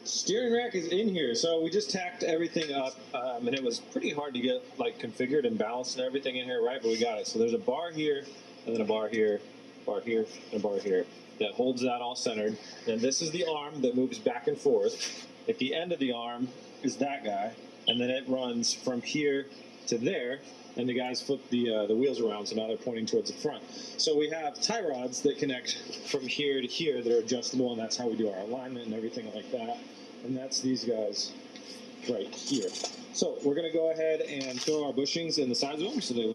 Steering rack is in here, so we just tacked everything up, and it was pretty hard to get like configured and balanced and everything in here, right? But we got it. So there's a bar here, and then a bar here, and a bar here that holds that all centered. And this is the arm that moves back and forth. At the end of the arm is that guy, and then it runs from here to there. And the guys flip the wheels around, so now they're pointing towards the front. So we have tie rods that connect from here to here that are adjustable, and that's how we do our alignment and everything like that. And that's these guys right here. So we're going to go ahead and throw our bushings in the sides of them, so they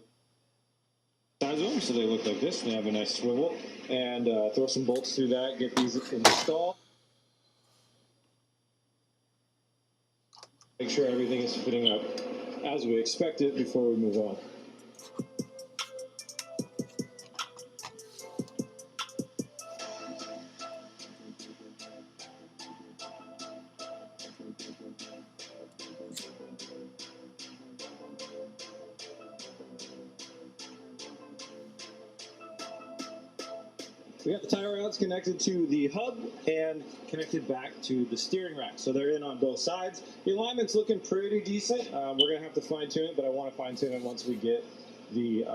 look like this. They have a nice swivel, and throw some bolts through that, get these installed. Make sure everything is fitting up as we expect it before we move on. We got the tie rods connected to the hub and connected back to the steering rack. So they're in on both sides. The alignment's looking pretty decent. We're going to have to fine tune it, but I want to fine tune it once we get the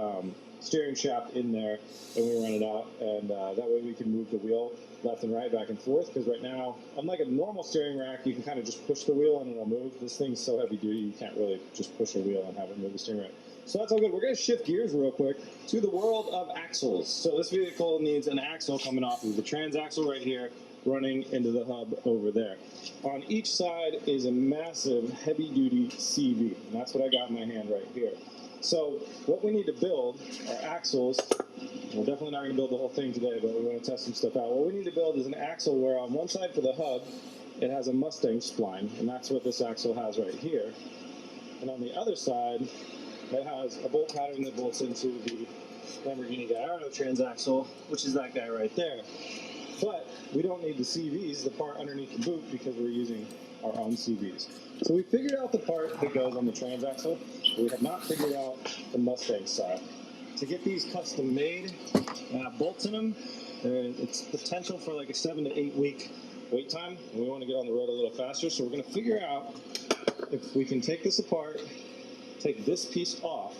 steering shaft in there and we run it out. And that way we can move the wheel left and right, back and forth. Because right now, unlike a normal steering rack, you can kind of just push the wheel and it'll move. This thing's so heavy duty, you can't really just push a wheel and have it move the steering rack. So that's all good. We're going to shift gears real quick to the world of axles. So this vehicle needs an axle coming off of the transaxle right here, running into the hub over there. On each side is a massive heavy-duty CV, and that's what I got in my hand right here. So what we need to build are axles. We're definitely not going to build the whole thing today, but we're going to test some stuff out. What we need to build is an axle where on one side for the hub, it has a Mustang spline, and that's what this axle has right here. And on the other side, it has a bolt pattern that bolts into the Lamborghini Gallardo transaxle, which is that guy right there. But we don't need the CVs, the part underneath the boot, because we're using our own CVs. So we figured out the part that goes on the transaxle. We have not figured out the Mustang side. To get these custom made, bolts in them, it's potential for like a 7 to 8 week wait time, and we want to get on the road a little faster. So we're going to figure out if we can take this apart, take this piece off,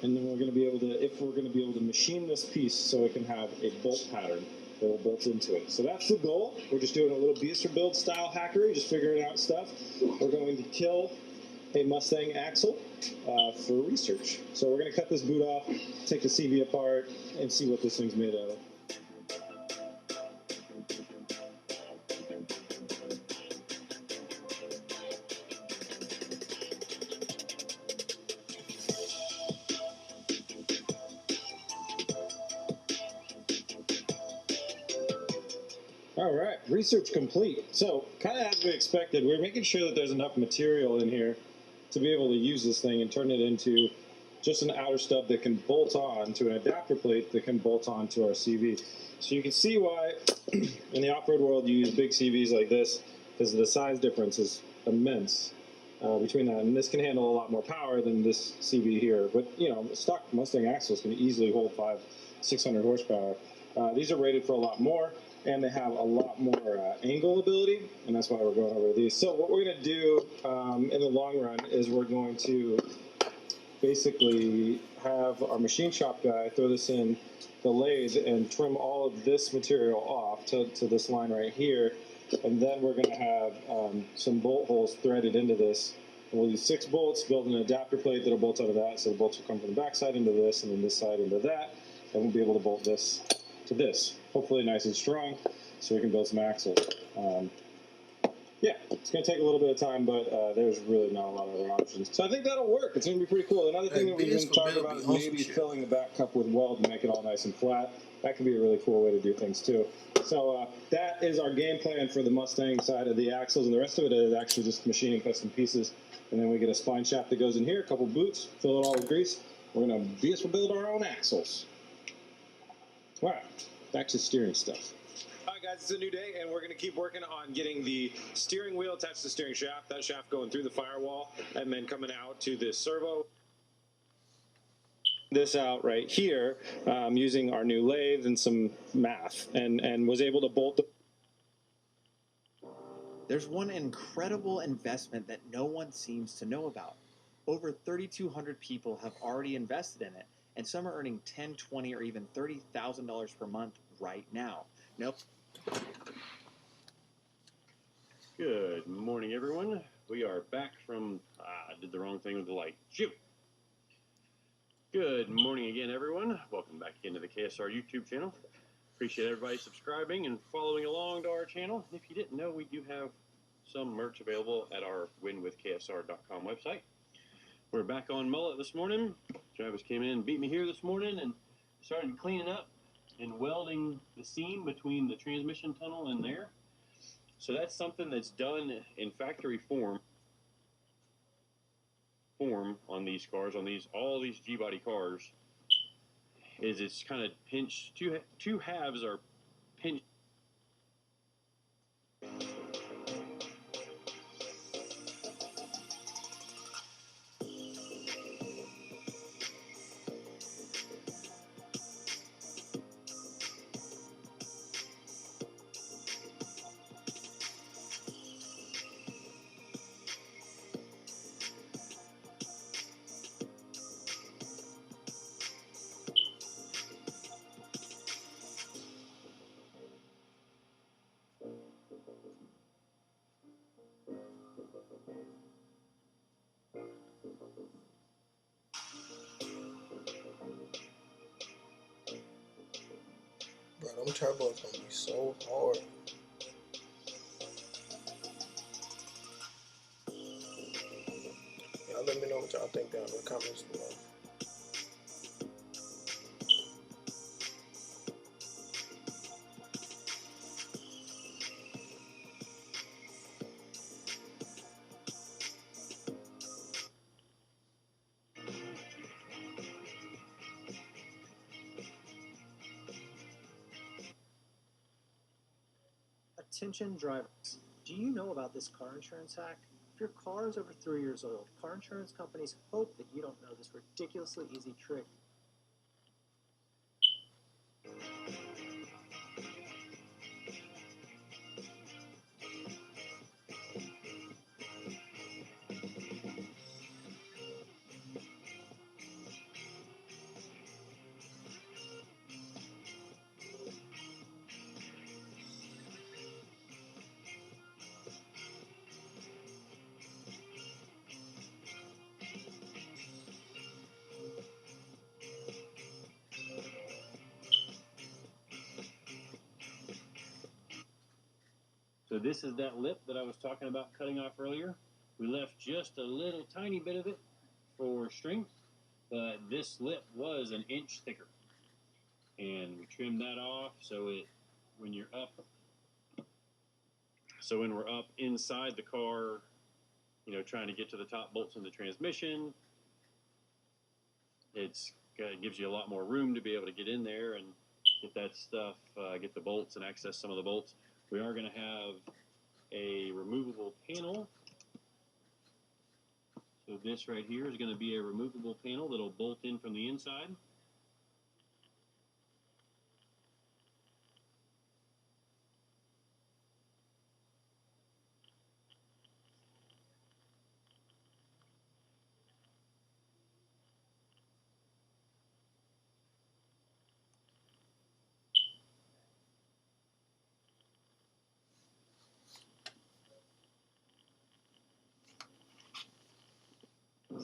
and then we're going to be able to machine this piece so it can have a bolt pattern that will built into it. So that's the goal. We're just doing a little beaster build style hackery, just figuring out stuff. We're going to kill a Mustang axle for research. So we're going to cut this boot off, take the CV apart, and see what this thing's made out of. All right, research complete. So, kind of as we expected, we're making sure that there's enough material in here to be able to use this thing and turn it into just an outer stub that can bolt on to an adapter plate that can bolt on to our CV. So you can see why in the off-road world you use big CVs like this, because the size difference is immense between that. And this can handle a lot more power than this CV here. But, you know, stock Mustang axles can easily hold 500-600 horsepower. These are rated for a lot more, and they have a lot more angle ability, and that's why we're going over these. So what we're going to do in the long run is we're going to basically have our machine shop guy throw this in the lathe and trim all of this material off to this line right here, and then we're going to have some bolt holes threaded into this. And we'll use 6 bolts, build an adapter plate that'll bolt out of that, so the bolts will come from the back side into this, and then this side into that, and we'll be able to bolt this to this, hopefully nice and strong, so we can build some axles. Yeah, it's going to take a little bit of time, but there's really not a lot of other options. So I think that'll work. It's going to be pretty cool. Another thing that we've been talking about is maybe filling the back cup with weld and make it all nice and flat. That could be a really cool way to do things too. So that is our game plan for the Mustang side of the axles, and the rest of it is actually just machining custom pieces. And then we get a spline shaft that goes in here, a couple boots, fill it all with grease. We're going to build our own axles. All right, back to steering stuff. All right, guys, it's a new day, and we're going to keep working on getting the steering wheel attached to the steering shaft, that shaft going through the firewall, and then coming out to this servo. This out right here using our new lathe and some math, and was able to bolt the There's one incredible investment that no one seems to know about. Over 3,200 people have already invested in it, and some are earning $10, $20, or even $30,000 per month right now. Nope. Good morning, everyone. We are back from, I did the wrong thing with the light. Shoot. Good morning again, everyone. Welcome back into the KSR YouTube channel. Appreciate everybody subscribing and following along to our channel. If you didn't know, we do have some merch available at our winwithksr.com website. We're back on mullet this morning. Travis came in and beat me here this morning and started cleaning up and welding the seam between the transmission tunnel and there. So that's something that's done in factory form on these cars, on all these G-body cars. Is it's kind of pinched, two halves are pinched. Bro, them turbos gonna be so hard. Y'all let me know what y'all think down in the comments below. Attention drivers. Do you know about this car insurance hack? If your car is over 3 years old, car insurance companies hope that you don't know this ridiculously easy trick. So this is that lip that I was talking about cutting off earlier. We left just a little tiny bit of it for strength, but this lip was an inch thicker. And we trimmed that off so when we're up inside the car, trying to get to the top bolts in the transmission, it gives you a lot more room to be able to get in there and get that stuff, get the bolts and access some of the bolts. We are going to have a removable panel. So this right here is going to be a removable panel that'll bolt in from the inside.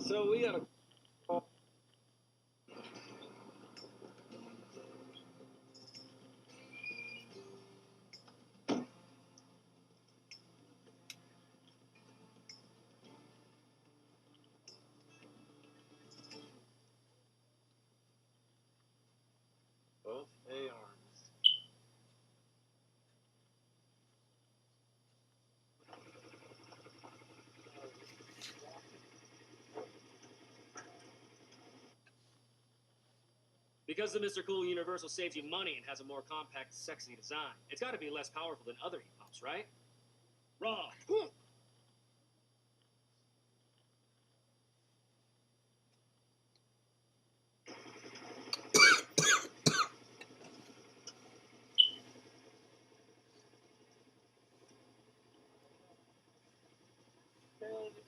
So we got a both A-arms. Because the Mr. Cool Universal saves you money and has a more compact, sexy design, it's got to be less powerful than other heat pumps, right? Wrong.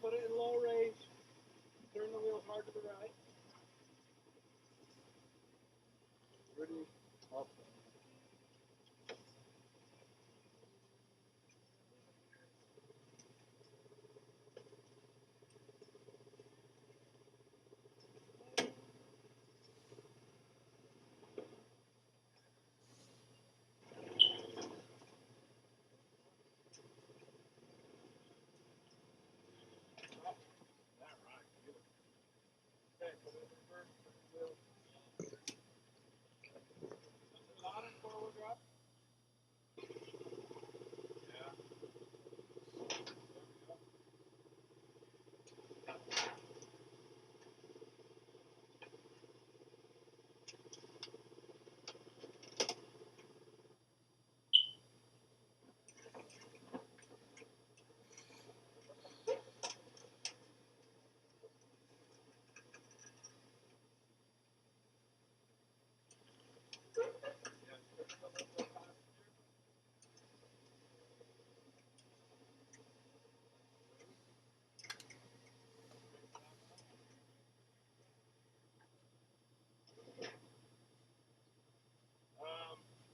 Put it in low range. Turn the wheel hard to the right. Ready? Up.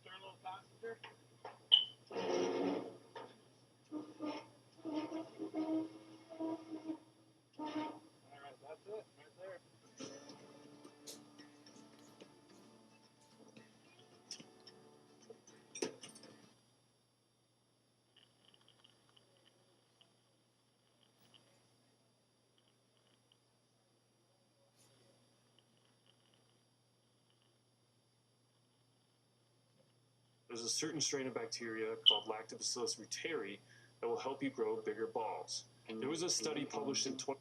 Turn a little passenger. All right, that's it, right there. There's a certain strain of bacteria called Lactobacillus reuteri that will help you grow bigger balls. There was a study published in 20.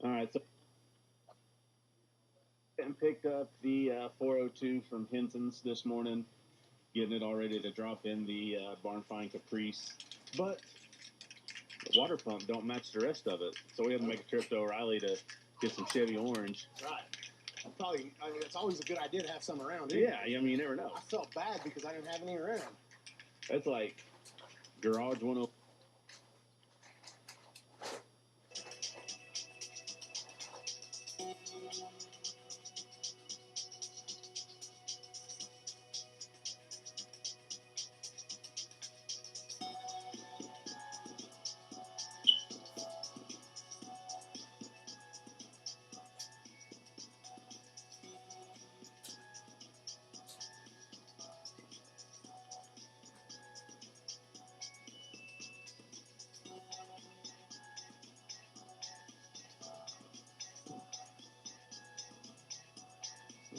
All right, so and picked up the 402 from Hinton's this morning, getting it all ready to drop in the Barn Find Caprice, but the water pump don't match the rest of it, so we had to make a trip to O'Reilly to get some Chevy Orange. Right. Probably, I mean, it's always a good idea to have some around. Yeah, I mean, you never know. I felt bad because I didn't have any around. That's like Garage 101.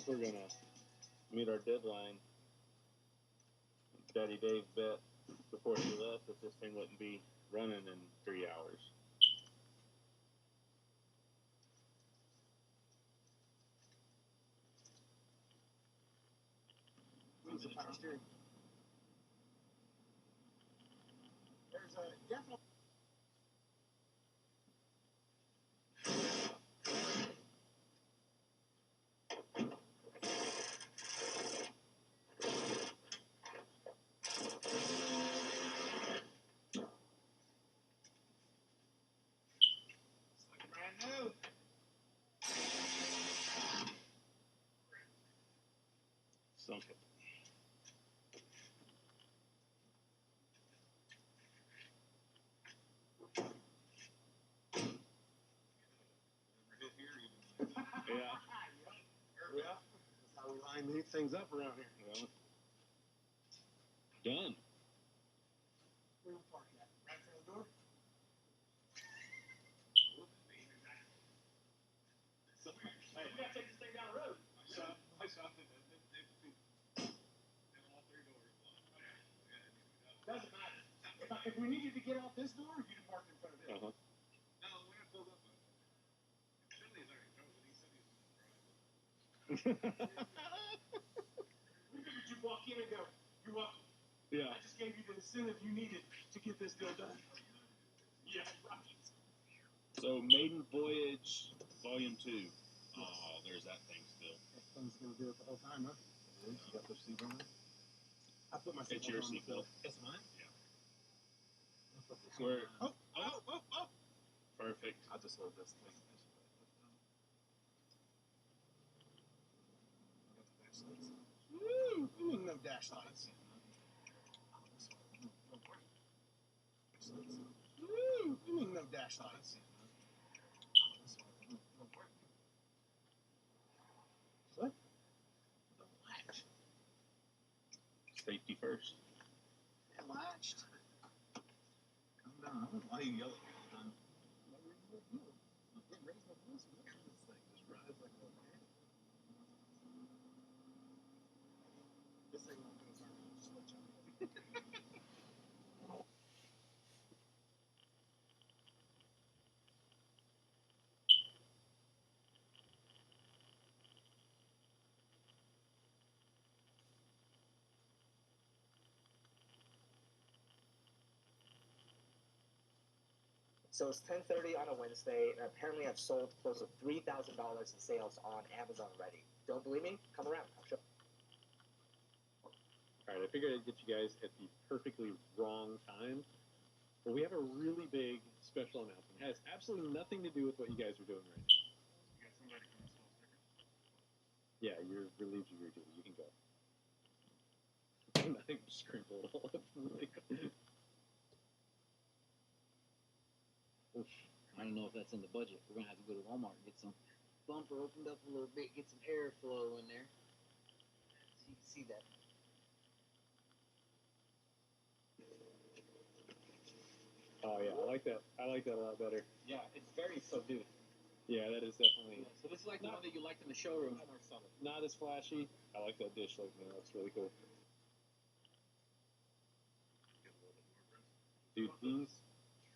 We're gonna meet our deadline. Daddy Dave bet before he left that this thing wouldn't be running in 3 hours. Where's the power steering? There's a definitely. Sunk it. Yeah. Yeah. That's how we line these things up around here. Well, done. Where we park at? Right in front of the door? Hey, we gotta take this thing down the road. Doesn't matter. If we need you to get out this door, you can park in front of it. Uh-huh. We figured you'd walk in and go, "You're welcome. Yeah. I just gave you the incentive you needed to get this deal done." Yeah, right. So, Maiden Voyage, Volume 2. Oh, there's that thing still. That thing's gonna do it the whole time, huh? You got the seatbelt on? I put my It's your seatbelt on. seatbelt. It's mine? Yeah. I put the Where? seatbelt on. Oh! Perfect. I'll just hold this thing. Woo! You mean no dash lights? Woo! You mean no dash lights? What? The latch. Safety first. It latched. Calm down. I don't know why you yell at me all the time. Raise my voice. This thing just rides like a man. This thing won't go far. Just let you know. So it's 10:30 on a Wednesday, and apparently I've sold close to $3,000 in sales on Amazon already. Don't believe me? Come around. I'll show. All right, I figured I'd get you guys at the perfectly wrong time. But we have a really big special announcement. It has absolutely nothing to do with what you guys are doing right now. You got somebody come install stickers? Yeah, you're relieved of your duty. You can go. Nothing scrimpled all up. I don't know if that's in the budget. We're gonna have to go to Walmart and get some bumper opened up a little bit, get some airflow in there. So you can see that. Oh yeah, I like that. I like that a lot better. Yeah, it's very subdued. Yeah, that is definitely So this is like the one that you liked in the showroom. More subtle. not as flashy. I like that dish look, man. That's really cool. Dude, these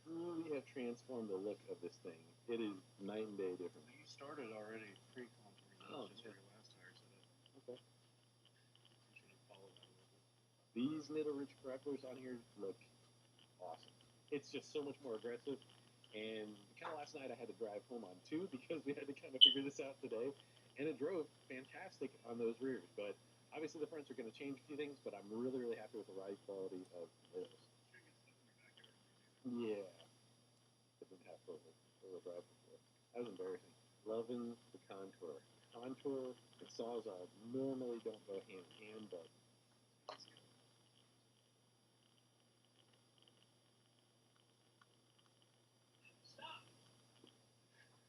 truly have transformed the look of this thing. It is night and day different. You started already pre-contouring. Oh, Just yeah. where your last tire set up. Okay. You should have followed that a little bit. These middle ridge grapplers on here look awesome. It's just so much more aggressive. And kind of last night I had to drive home on two because we had to kind of figure this out today. And it drove fantastic on those rears. But obviously the fronts are going to change a few things, but I'm really, really happy with the ride quality of those. Yeah. Didn't have four-wheel drive before. That was embarrassing. Loving the contour. Contour and Sawzall normally don't go hand in hand, but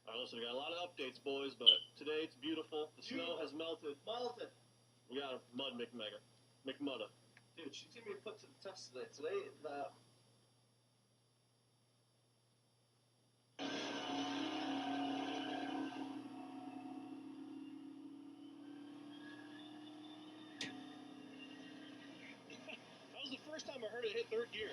All right, listen, we got a lot of updates, boys, but today it's beautiful. The snow has melted. Melted. We got a mud McMudda. Dude, she's gonna be put to the test today. Today, the That was the first time I heard it hit third gear.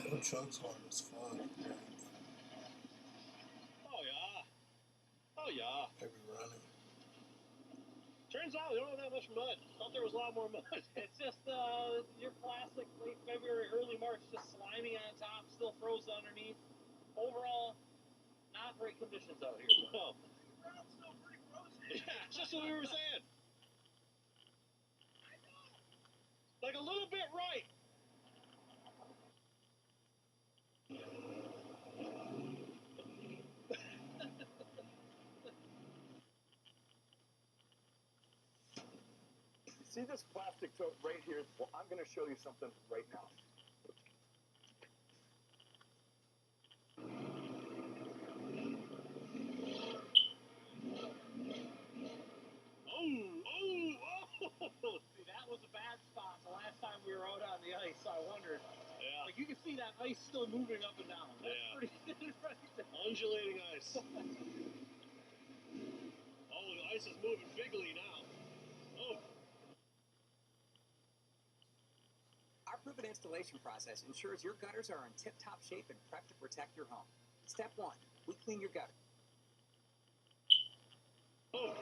Them trucks hard as fuck. Oh, yeah. Oh, yeah. They be running. Turns out we don't have that much mud. Thought there was a lot more mud. It's just your classic late February, early March, just slimy on top, still frozen underneath. Overall, not great conditions out here. No. The ground's still pretty frozen. Yeah, it's just what we were saying. Like a little bit right. See this plastic tote right here? Well, I'm going to show you something right now. Oh! See, that was a bad spot. The last time we were out on the ice, I wondered. Yeah. Like, you can see that ice still moving up and down. That's pretty thin right there. Undulating ice. Oh, the ice is moving bigly now. Oh. Our proven installation process ensures your gutters are in tip-top shape and prepped to protect your home. Step 1, we clean your gutter. Oh.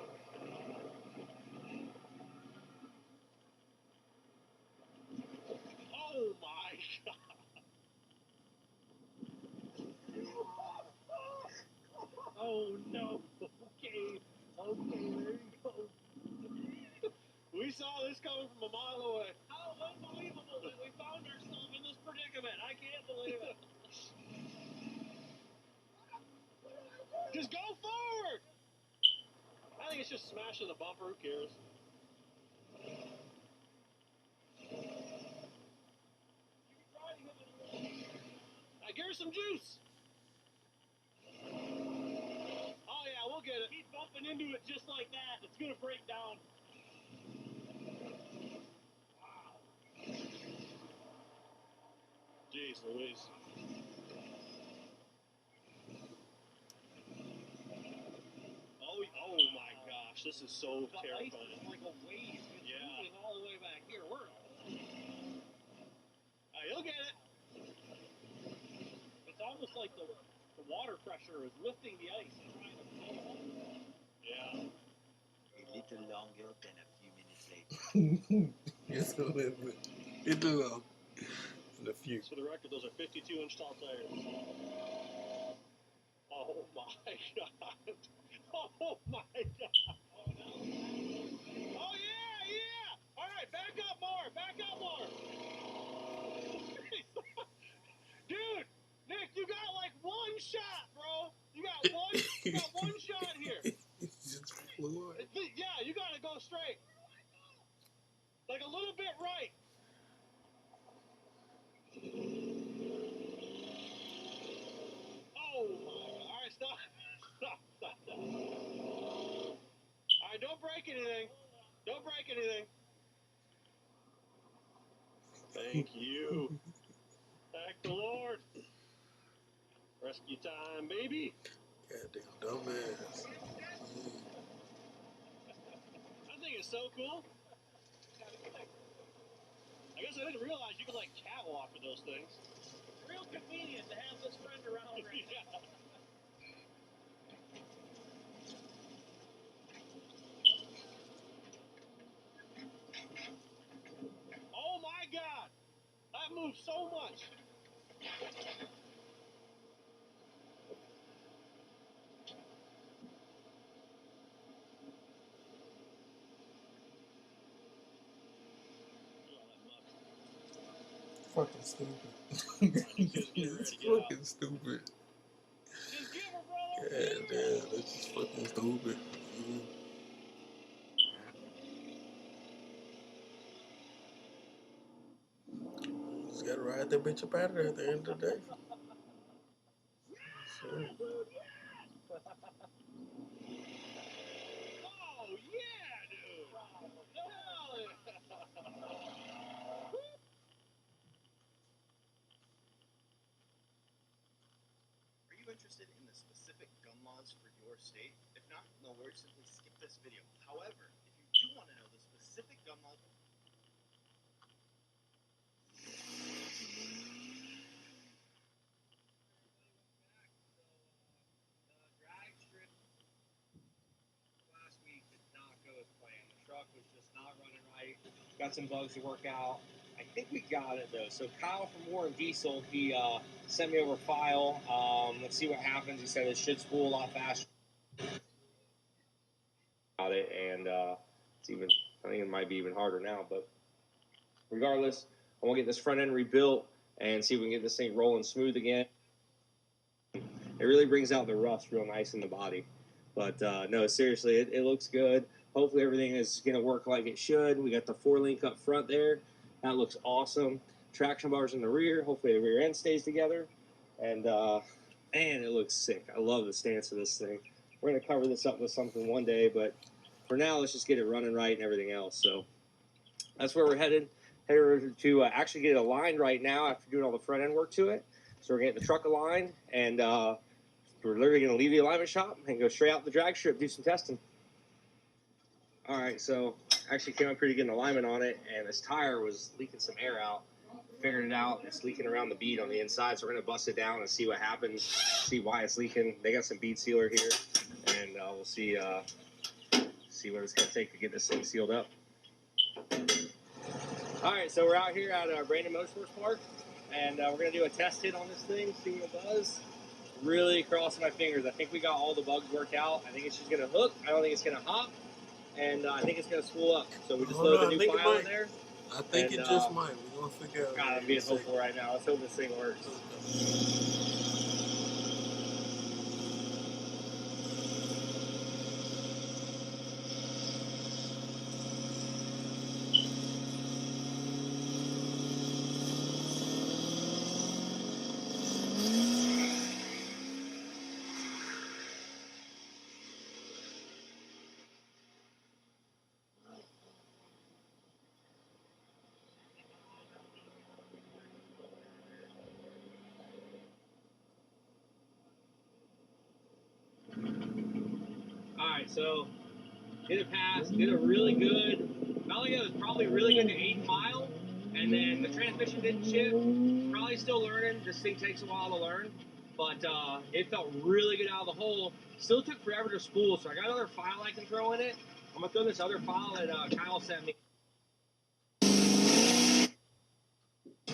Oh my God. Oh no. Okay. Okay, there you go. We saw this coming from a mile away. How unbelievable that we found ourselves in this predicament. I can't believe it. Just go forward. I think it's just smashing the bumper. Who cares? Give her some juice. Oh yeah, we'll get it. Keep bumping into it just like that. It's gonna break down. Wow. Jeez Louise. Oh my gosh, this is so terrifying. It's like a wave. It's moving all the way back here. You'll get it. It's almost like the water pressure is lifting the ice and trying to flow off. Yeah. A little longer than a few minutes later. It's a little bit. It's a little. And a few. For the record, those are 52-inch tall tires. Oh my God. Oh my God. Oh yeah. All right, back up more. Dude, Nick, you got like one shot, bro. You got one shot here. Just flew it. Yeah, you gotta go straight. Like a little bit right. Oh my God. All right, stop. Stop. All right, don't break anything. Thank you. Thank the Lord. Rescue time, baby. Goddamn dumbass. I think it's so cool. I guess I didn't realize you could like catwalk with those things. Real convenient to have this friend around right now. Oh my God! That moves so much. Fucking stupid. It's fucking stupid. Just give her, bro. God damn, that's just fucking stupid. Just gotta ride that bitch up out of there at the end of the day. Sure. Oh yeah, dude. Hell yeah. Are you interested in the specific gun laws for your state? If not, no worries, simply skip this video. However, if you do want to know the specific gun laws... Drag strip last week did not go as planned. The truck was just not running right. Got some bugs to work out. I think we got it though. So Kyle from Warren Diesel, he sent me over a file. Let's see what happens. He said it should spool a lot faster. About it, and it's even. I think it might be even harder now. But regardless, I want to get this front end rebuilt and see if we can get this thing rolling smooth again. It really brings out the rust real nice in the body. But no, seriously, it looks good. Hopefully everything is going to work like it should. We got the 4-link up front there. That looks awesome. Traction bars in the rear. Hopefully the rear end stays together. And, man, it looks sick. I love the stance of this thing. We're going to cover this up with something one day. But for now, let's just get it running right and everything else. So that's where we're headed. Headed to actually get it aligned right now after doing all the front end work to it. So we're getting the truck aligned. And we're literally going to leave the alignment shop and go straight out the drag strip, do some testing. All right, so actually came up here to get an alignment on it, and this tire was leaking some air out. Figured it out. It's leaking around the bead on the inside, so we're going to bust it down and see what happens, see why it's leaking. They got some bead sealer here, and we'll see see what it's going to take to get this thing sealed up. All right, so we're out here at Brandon Motorsports Park, and we're going to do a test hit on this thing, see what it does. Really crossing my fingers. I think we got all the bugs worked out. I think it's just going to hook. I don't think it's going to hop, and I think it's going to spool up. So we just load the new file in there. I think it just might. We're going to figure out. God, I'm being hopeful right now. Let's hope this thing works. Alright, so did a pass, did a really good, felt like it was probably really good to 8th mile, and then the transmission didn't ship. Probably still learning, this thing takes a while to learn, but it felt really good out of the hole. Still took forever to spool, so I got another file I can throw in it. I'm gonna throw this other file that Kyle sent me.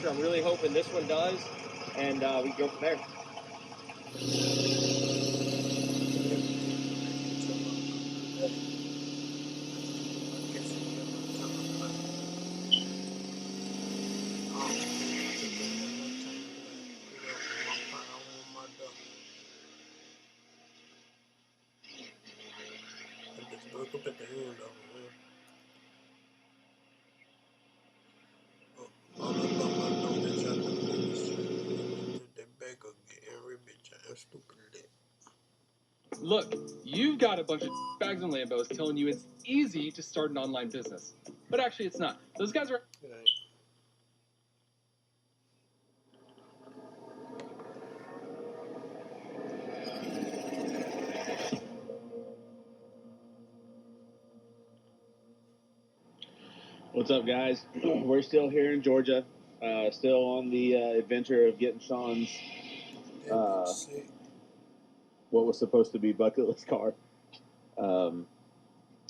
So I'm really hoping this one does, and we go from there. Broke up at the end of it. All about my dog that y'all do is that bag of get every bitch ass stupid lit. Look, you've got a bunch of bags and Lambos telling you it's easy to start an online business. But actually it's not. Those guys are... What's up, guys? We're still here in Georgia, still on the adventure of getting Sean's what was supposed to be bucket list car.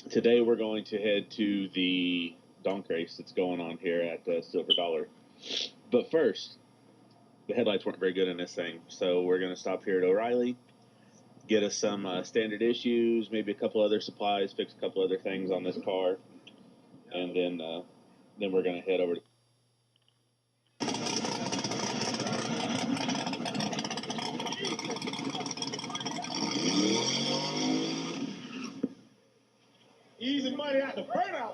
Today we're going to head to the donk race that's going on here at Silver Dollar. But first, the headlights weren't very good in this thing, so we're going to stop here at O'Reilly, get us some standard issues, maybe a couple other supplies, fix a couple other things on this car. And then we're going to head over to... Easy money out the burnout.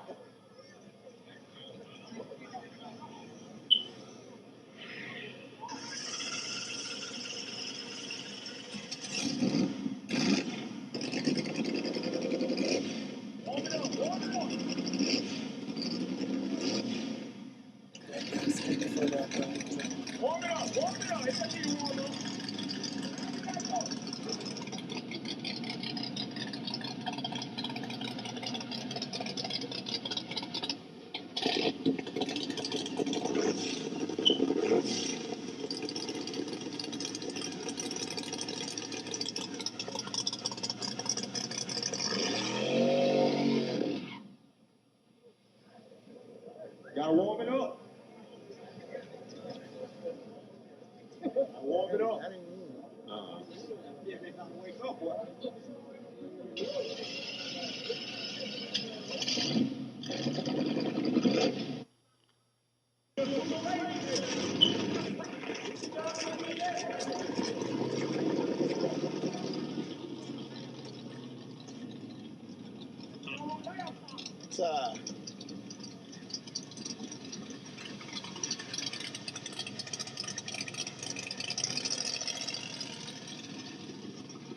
Warm it up. It's a new warm up. Gotta warm it up. Warm it up. Wake up, what?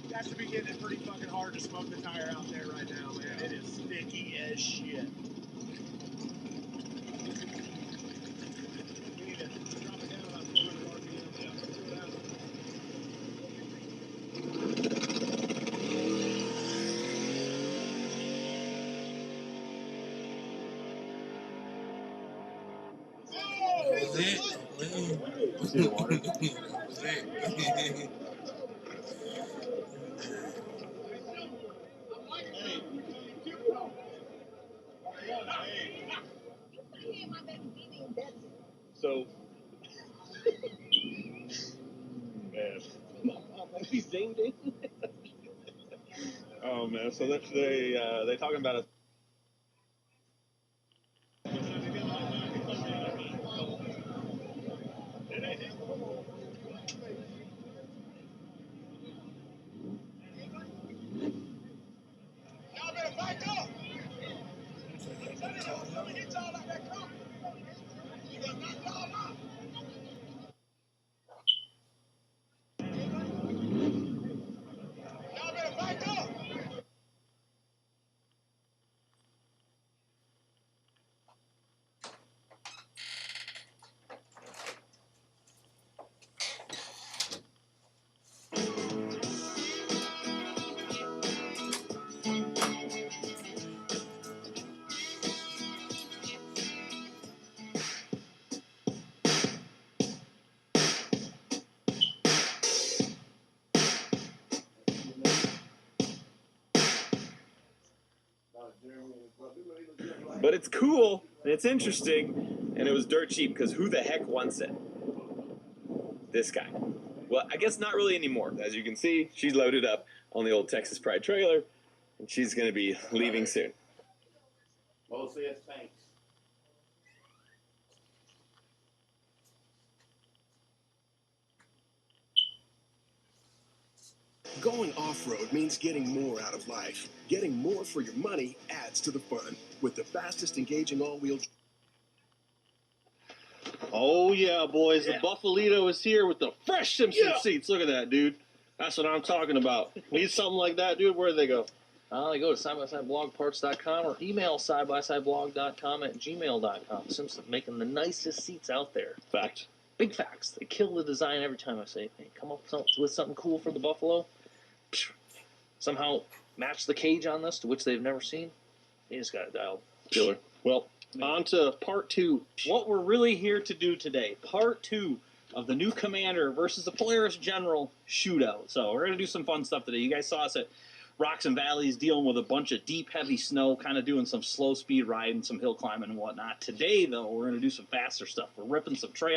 That should be getting it pretty fucking hard to smoke the tire out there right now, man. It is sticky as shit. We need to drop it down about 400 RPM. Yeah, let's do that. Was it? See the water? Was it? He's ding ding. Oh man, so they talking about it. Y'all better back up. Let me hit y'all like that car. You gonna knock y'all out. Y'all better back up. But it's cool, and it's interesting, and it was dirt cheap, because who the heck wants it? This guy. Well, I guess not really anymore. As you can see, she's loaded up on the old Texas Pride trailer, and she's going to be leaving soon. Mostly it's thanks. Going off-road means getting more out of life. Getting more for your money adds to the fun. With the fastest engaging all-wheel... Oh yeah, boys, the Buffalito is here with the fresh Simpson seats. Look at that, dude. That's what I'm talking about. Need something like that, dude? Where do they go? They go to sidebysideblogparts.com or email sidebysideblog.com@gmail.com. Simpson making the nicest seats out there. Fact. Big facts. They kill the design every time I say, hey, come up with something cool for the Buffalo. Somehow match the cage on this, to which they've never seen. They just got it dialed. Killer. Well, on to part 2. What we're really here to do today, part 2 of the new Commander versus the Polaris General shootout. So we're going to do some fun stuff today. You guys saw us at Rocks and Valleys dealing with a bunch of deep, heavy snow, kind of doing some slow speed riding, some hill climbing and whatnot. Today, though, we're going to do some faster stuff. We're ripping some trails.